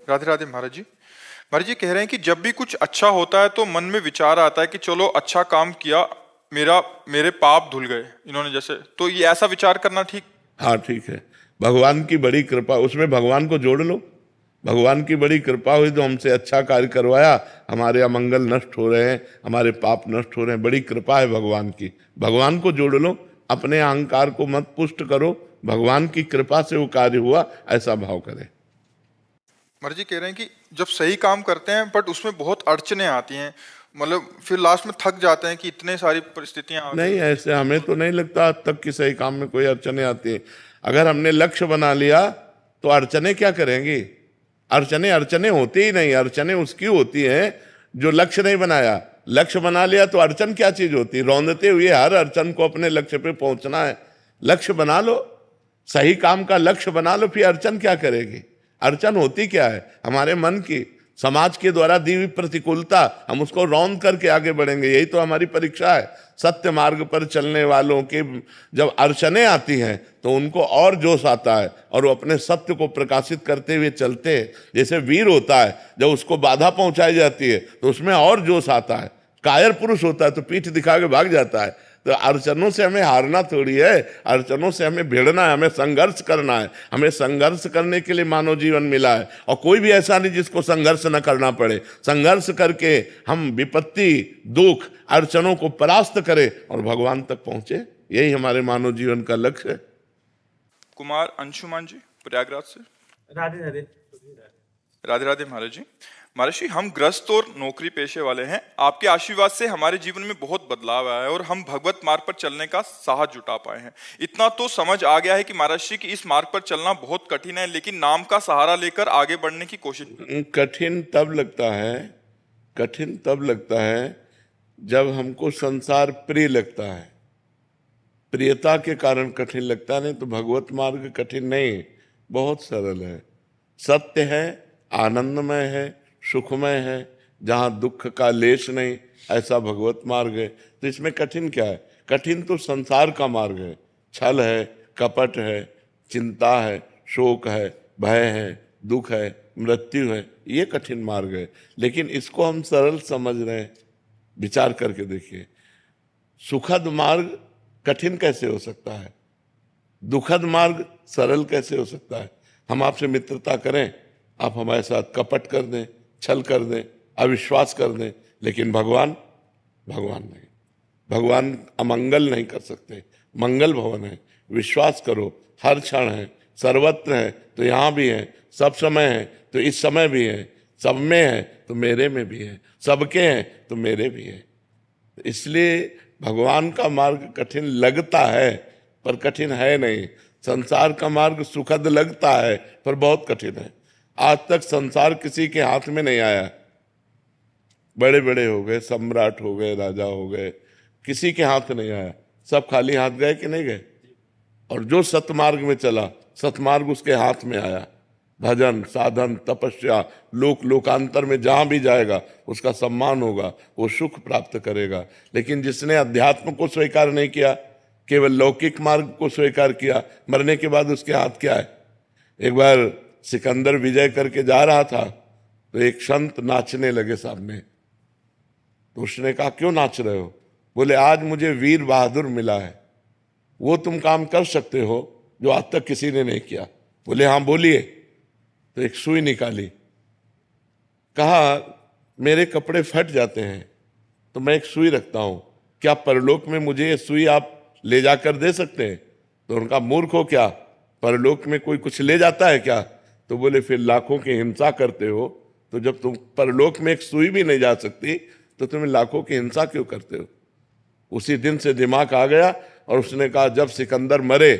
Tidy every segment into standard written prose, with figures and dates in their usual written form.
राधे राधे महाराज जी। महाराज जी कह रहे हैं कि जब भी कुछ अच्छा होता है तो मन में विचार आता है कि चलो अच्छा काम किया, मेरा मेरे पाप धुल गए इन्होंने, जैसे तो ये ऐसा विचार करना ठीक? हाँ ठीक है। भगवान की बड़ी कृपा, उसमें भगवान को जोड़ लो। भगवान की बड़ी कृपा हुई तो हमसे अच्छा कार्य करवाया, हमारे अमंगल नष्ट हो रहे हैं, हमारे पाप नष्ट हो रहे हैं, बड़ी कृपा है भगवान की। भगवान को जोड़ लो, अपने अहंकार को मत पुष्ट करो, भगवान की कृपा से वो कार्य हुआ ऐसा भाव करें। महाराज जी कह रहे हैं कि जब सही काम करते हैं बट उसमें बहुत अड़चने आती हैं, मतलब फिर लास्ट में थक जाते हैं कि इतने सारी परिस्थितियां आ नहीं, गई। ऐसे हमें तो नहीं लगता आज तक कि सही काम में कोई अड़चने आती है। अगर हमने लक्ष्य बना लिया तो अड़चने क्या करेंगी? अड़चने अड़चने होती ही नहीं, अड़चने उसकी होती हैं जो लक्ष्य नहीं बनाया। लक्ष्य बना लिया तो अड़चन क्या चीज होती? रौंदते हुए हर अड़चन को अपने लक्ष्य पे पहुंचना है। लक्ष्य बना लो, सही काम का लक्ष्य बना लो, फिर अड़चन क्या करेगी? अड़चन होती क्या है? हमारे मन की, समाज के द्वारा दी हुई प्रतिकूलता, हम उसको रौंद करके आगे बढ़ेंगे, यही तो हमारी परीक्षा है। सत्य मार्ग पर चलने वालों के जब अड़चनें आती हैं तो उनको और जोश आता है और वो अपने सत्य को प्रकाशित करते हुए चलते हैं। जैसे वीर होता है, जब उसको बाधा पहुंचाई जाती है तो उसमें और जोश आता है। कायर पुरुष होता है तो पीठ दिखा के भाग जाता है। तो अड़चनों से हमें हारना थोड़ी है, अड़चनों से हमें भिड़ना है, हमें संघर्ष करना है। हमें संघर्ष करने के लिए मानव जीवन मिला है और कोई भी ऐसा नहीं जिसको संघर्ष न करना पड़े। संघर्ष करके हम विपत्ति, दुख, अड़चनों को परास्त करें और भगवान तक पहुंचे, यही हमारे मानव जीवन का लक्ष्य है। कुमार अंशुमान जी प्रयागराज से। राधे राधे। राधे राधे महाराज जी। महाराज जी हम ग्रस्त और नौकरी पेशे वाले हैं, आपके आशीर्वाद से हमारे जीवन में बहुत बदलाव आया है और हम भगवत मार्ग पर चलने का साहस जुटा पाए हैं। इतना तो समझ आ गया है कि महाराज जी की इस मार्ग पर चलना बहुत कठिन है, लेकिन नाम का सहारा लेकर आगे बढ़ने की कोशिश। कठिन तब लगता है, कठिन तब लगता है जब हमको संसार प्रिय लगता है। प्रियता के कारण कठिन लगता नहीं तो भगवत मार्ग कठिन नहीं, बहुत सरल है, सत्य है, आनंदमय है, सुखमय है, जहाँ दुख का लेश नहीं, ऐसा भगवत मार्ग है। तो इसमें कठिन क्या है? कठिन तो संसार का मार्ग है, छल है, कपट है, चिंता है, शोक है, भय है, दुख है, मृत्यु है, ये कठिन मार्ग है। लेकिन इसको हम सरल समझ रहे हैं। विचार करके देखिए, सुखद मार्ग कठिन कैसे हो सकता है? दुखद मार्ग सरल कैसे हो सकता है? हम आपसे मित्रता करें, आप हमारे साथ कपट कर दें, छल कर दें, अविश्वास कर दें, लेकिन भगवान, भगवान नहीं। भगवान अमंगल नहीं कर सकते, मंगल भवन है। विश्वास करो, हर क्षण है, सर्वत्र है तो यहाँ भी है, सब समय है तो इस समय भी है, सब में है तो मेरे में भी है, सबके हैं तो मेरे भी है। इसलिए भगवान का मार्ग कठिन लगता है पर कठिन है नहीं। संसार का मार्ग सुखद लगता है पर बहुत कठिन है। आज तक संसार किसी के हाथ में नहीं आया। बड़े बड़े हो गए, सम्राट हो गए, राजा हो गए, किसी के हाथ नहीं आया। सब खाली हाथ गए कि नहीं गए? और जो सतमार्ग में चला, सतमार्ग उसके हाथ में आया। भजन, साधन, तपस्या, लोकांतर में जहां भी जाएगा उसका सम्मान होगा, वो सुख प्राप्त करेगा। लेकिन जिसने अध्यात्म को स्वीकार नहीं किया, केवल लौकिक मार्ग को स्वीकार किया, मरने के बाद उसके हाथ क्या है? एक बार सिकंदर विजय करके जा रहा था तो एक संत नाचने लगे सामने। तो उसने कहा, क्यों नाच रहे हो? बोले, आज मुझे वीर बहादुर मिला है, वो तुम काम कर सकते हो जो आज तक किसी ने नहीं किया। बोले, हाँ बोलिए। तो एक सुई निकाली, कहा, मेरे कपड़े फट जाते हैं तो मैं एक सुई रखता हूं, क्या परलोक में मुझे ये सुई आप ले जाकर दे सकते हैं? तो उनका, मूर्ख हो क्या, परलोक में कोई कुछ ले जाता है क्या? तो बोले, फिर लाखों की हिंसा करते हो तो जब तुम परलोक में एक सुई भी नहीं जा सकती तो तुम लाखों की हिंसा क्यों करते हो? उसी दिन से दिमाग आ गया और उसने कहा, जब सिकंदर मरे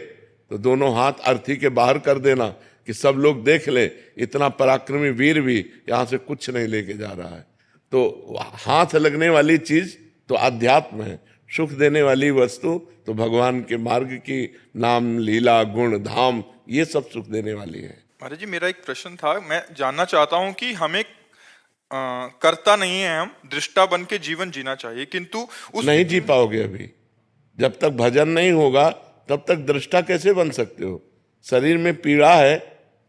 तो दोनों हाथ अर्थी के बाहर कर देना कि सब लोग देख ले, इतना पराक्रमी वीर भी यहां से कुछ नहीं लेके जा रहा है। तो हाथ लगने वाली चीज तो अध्यात्म है, सुख देने वाली वस्तु तो भगवान के मार्ग की नाम, लीला, गुण, धाम, ये सब सुख देने वाली है। महाराज जी मेरा एक प्रश्न था, मैं जानना चाहता हूं कि हमें करता नहीं है, हम दृष्टा बन के जीवन जीना चाहिए, किंतु उस नहीं जी पाओगे अभी। जब तक भजन नहीं होगा तब तक दृष्टा कैसे बन सकते हो? शरीर में पीड़ा है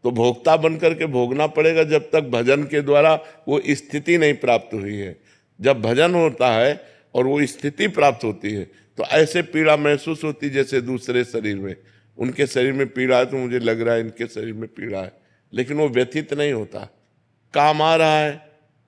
तो भोक्ता बन करके भोगना पड़ेगा जब तक भजन के द्वारा वो स्थिति नहीं प्राप्त हुई है। जब भजन होता है और वो स्थिति प्राप्त होती है तो ऐसे पीड़ा महसूस होती जैसे दूसरे शरीर में, उनके शरीर में पीड़ा है तो मुझे लग रहा है इनके शरीर में पीड़ा है, लेकिन वो व्यथित नहीं होता। काम आ रहा है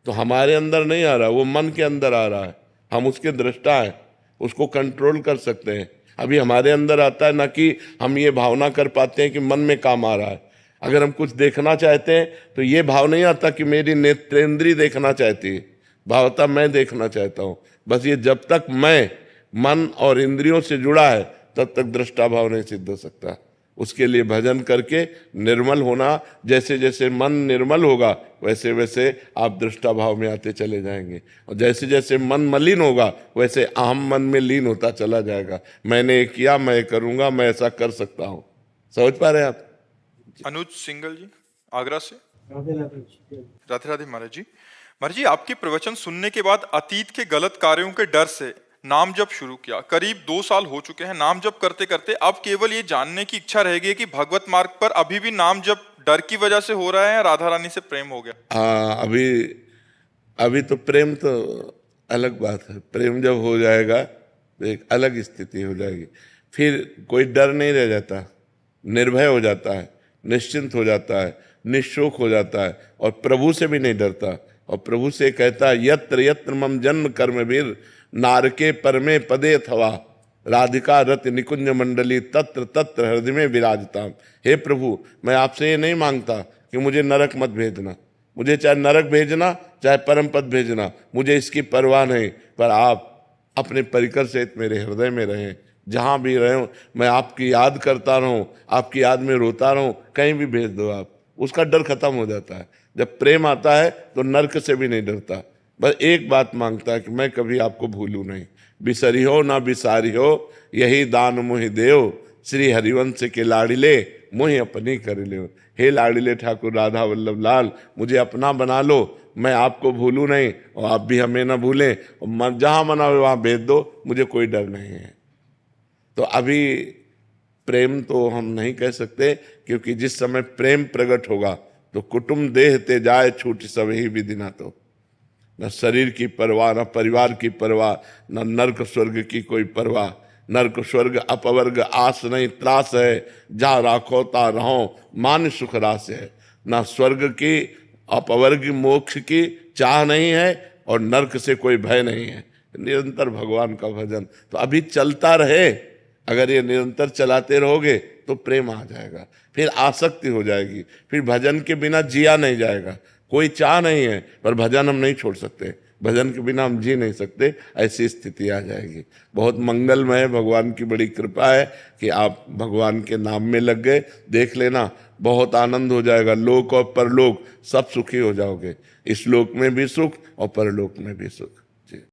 तो हमारे अंदर नहीं आ रहा, वो मन के अंदर आ रहा है, हम उसके दृष्टा हैं, उसको कंट्रोल कर सकते हैं। अभी हमारे अंदर आता है ना कि हम ये भावना कर पाते हैं कि मन में काम आ रहा है। अगर हम कुछ देखना चाहते हैं तो ये भाव नहीं आता कि मेरी नेत्रेंद्री देखना चाहती है, भावता मैं देखना चाहता हूँ। बस ये जब तक मैं मन और इंद्रियों से जुड़ा है तब तक दृष्टा भाव नहीं सिद्ध हो सकता। उसके लिए भजन करके निर्मल होना, जैसे जैसे मन निर्मल होगा वैसे वैसे आप दृष्टा भाव में आते चले जाएंगे, और जैसे जैसे मन मलिन होगा वैसे अहम मन में लीन होता चला जाएगा। मैंने ये किया, मैं करूंगा, मैं ऐसा कर सकता हूँ। समझ पा रहे हैं आप? अनुज सिंगल जी आगरा से। राधे राधे महाराज जी। महाराज जी, आपके प्रवचन सुनने के बाद अतीत के गलत कार्यों के डर से नाम जप शुरू किया। करीब 2 साल हो चुके हैं नाम जप करते करते। अब केवल ये जानने की इच्छा रह गई है कि भगवत मार्ग पर अभी भी नाम जप डर की वजह से हो रहा है या राधा रानी से प्रेम हो गया? हाँ, अभी तो प्रेम तो अलग बात है। प्रेम जब हो जाएगा तो एक अलग स्थिति हो जाएगी, फिर कोई डर नहीं रह जाता, निर्भय हो जाता है, निश्चिंत हो जाता है, निशोक हो जाता है, और प्रभु से भी नहीं डरता। और प्रभु से कहता है यत्र यत्र मम जन्म कर्म वीर नारके परमे पदे अथवा राधिका रति निकुंज मंडली तत्र तत्र हृदय में विराजताम। हे प्रभु, मैं आपसे ये नहीं मांगता कि मुझे नरक मत भेजना, मुझे चाहे नरक भेजना चाहे परम पद भेजना, मुझे इसकी परवाह नहीं, पर आप अपने परिकर सहित मेरे हृदय में रहें। जहाँ भी रहूं मैं आपकी याद करता रहूं, आपकी याद में रोता रहूं, कहीं भी भेज दो आप। उसका डर खत्म हो जाता है। जब प्रेम आता है तो नरक से भी नहीं डरता, बस एक बात मांगता है कि मैं कभी आपको भूलूं नहीं। बिसरी हो ना बिसारी हो यही दान मुहि देव, श्री हरिवंश के लाडिले मुहि अपनी कर ले। हे लाडिले ठाकुर राधा वल्लभ लाल, मुझे अपना बना लो, मैं आपको भूलूं नहीं और आप भी हमें ना भूलें, और जहाँ मना हो वहाँ भेज दो, मुझे कोई डर नहीं है। तो अभी प्रेम तो हम नहीं कह सकते, क्योंकि जिस समय प्रेम प्रकट होगा तो कुटुंब देह ते जाए छूट सब ही विधि ना। तो न शरीर की परवाह, न परिवार की परवाह, न नरक स्वर्ग की कोई परवाह। नरक स्वर्ग अपवर्ग आस नहीं त्रास है, जा राखो ता रहो मान सुख रास है। न स्वर्ग की अपवर्ग मोक्ष की चाह नहीं है और नरक से कोई भय नहीं है। निरंतर भगवान का भजन तो अभी चलता रहे। अगर ये निरंतर चलाते रहोगे तो प्रेम आ जाएगा, फिर आसक्ति हो जाएगी, फिर भजन के बिना जिया नहीं जाएगा। कोई चाह नहीं है पर भजन हम नहीं छोड़ सकते, भजन के बिना हम जी नहीं सकते, ऐसी स्थिति आ जाएगी। बहुत मंगलमय है, भगवान की बड़ी कृपा है कि आप भगवान के नाम में लग गए। देख लेना, बहुत आनंद हो जाएगा। लोक और परलोक सब सुखी हो जाओगे, इस लोक में भी सुख और परलोक में भी सुख।